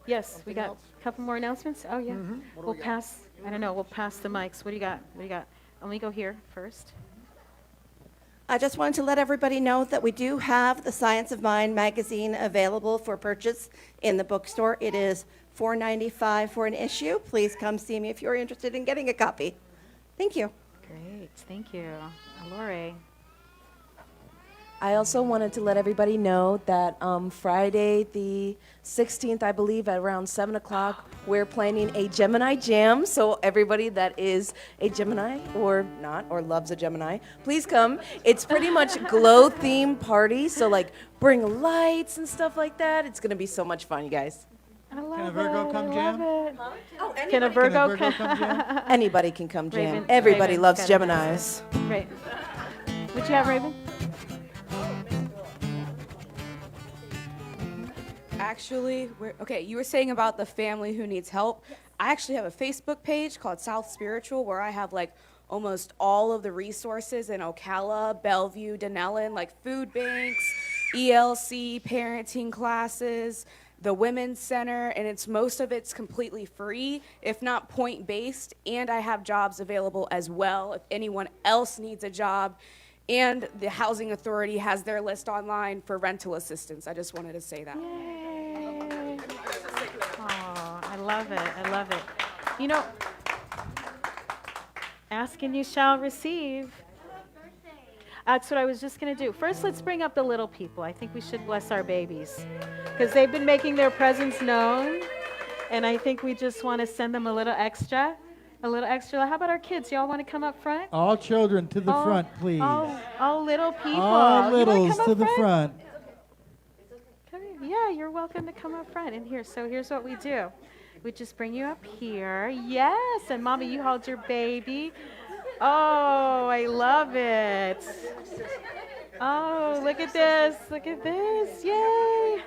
Speaker 7: Yes, we got
Speaker 3: else?
Speaker 7: a couple more announcements. Oh, yeah.
Speaker 3: What do
Speaker 7: We'll
Speaker 3: we got?
Speaker 7: pass, I don't know, we'll pass the mics. What do you got? What do you got? Let me go here first.
Speaker 8: I just wanted to let everybody know that we do have the Science of Mind magazine available for purchase in the bookstore. It is $4.95 for an issue. Please come see me if you're interested in getting a copy. Thank you.
Speaker 7: Great, thank you. Lori.
Speaker 2: I also wanted to let everybody know that Friday the 16th, I believe, at around 7 o'clock, we're planning a Gemini Jam. So everybody that is a Gemini or not, or loves a Gemini, please come. It's pretty much glow theme party. So like bring lights and stuff like that. It's going to be so much fun, you guys.
Speaker 7: I love
Speaker 9: Can a Virgo come jam?
Speaker 7: Can a Virgo
Speaker 9: Can a Virgo come jam?
Speaker 2: Anybody can come jam.
Speaker 7: Raven-
Speaker 2: Everybody
Speaker 7: Raven's
Speaker 2: loves
Speaker 7: got it.
Speaker 2: Geminis.
Speaker 7: Right. What you have, Raven?
Speaker 10: Actually, you were saying about the family who needs help. I actually have a Facebook page called South Spiritual where I have like almost all of the resources in Ocala, Bellevue, Denellen, like food banks, ELC, parenting classes, the Women's Center, and most of it's completely free, if not point-based, and I have jobs available as well if anyone else needs a job. And the Housing Authority has their list online for rental assistance. I just wanted to say that.
Speaker 7: Yay. Oh, I love it. I love it. You know, ask and you shall receive. That's what I was just going to do. First, let's bring up the little people. I think we should bless our babies because they've been making their presence known. And I think we just want to send them a little extra. A little extra. How about our kids? Y'all want to come up front?
Speaker 9: All children to the front, please.
Speaker 7: All little people.
Speaker 9: All
Speaker 7: You wanna
Speaker 9: littles
Speaker 7: come
Speaker 9: to
Speaker 7: up
Speaker 9: the front.
Speaker 7: Come here. Yeah, you're welcome to come up front. And here, so here's what we do. We just bring you up here. Yes, and Mommy, you hold your baby. Oh, I love it. Oh, look at this. Look at this. Yay.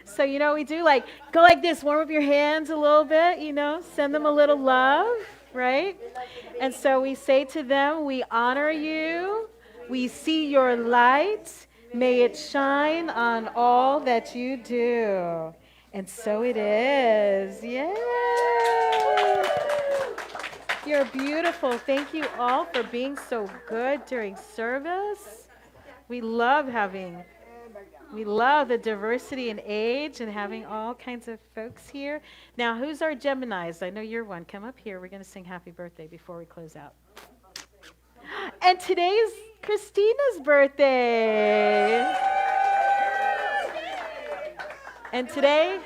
Speaker 7: So, you know, we do like, go like this, warm up your hands a little bit, you know, send them a little love, right? And so we say to them, we honor you. We see your light. May it shine on all that you do. And so it is. Yay. You're beautiful. Thank you all for being so good during service. We love the diversity in age and having all kinds of folks here. Now, who's our Geminis? I know you're one. Come up here. We're going to sing happy birthday before we close out. And today's Christina's birthday. And today?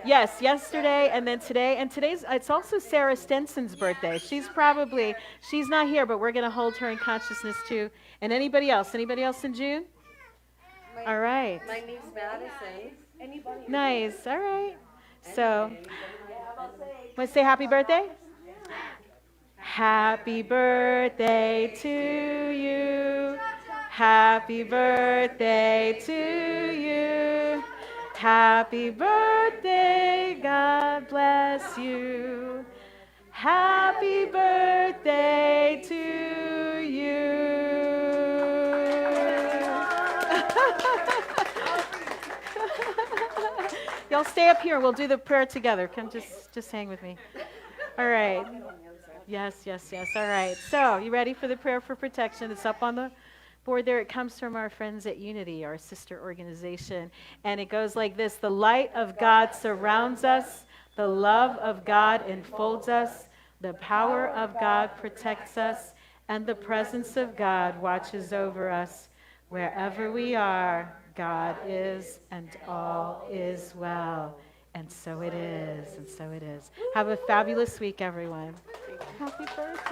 Speaker 7: Yes, yesterday and then today. And it's also Sarah Stenson's birthday. She's not here, but we're going to hold her in consciousness too. And anybody else? Anybody else in June? All right.
Speaker 2: My niece Madison. Anybody?
Speaker 7: Nice. All right. So, want to say happy birthday? Happy birthday to you. Happy birthday to you. Happy birthday, God bless you. Happy birthday to you. Y'all stay up here. We'll do the prayer together. Come just hang with me. All right. Yes. All right. So, you ready for the prayer for protection? It's up on the board there. It comes from our friends at Unity, our sister organization. And it goes like this. The light of God surrounds us. The love of God enfolds us. The power of God protects us. And the presence of God watches over us. Wherever we are, God is, and all is well. And so it is, and so it is. Have a fabulous week, everyone. Happy birthday.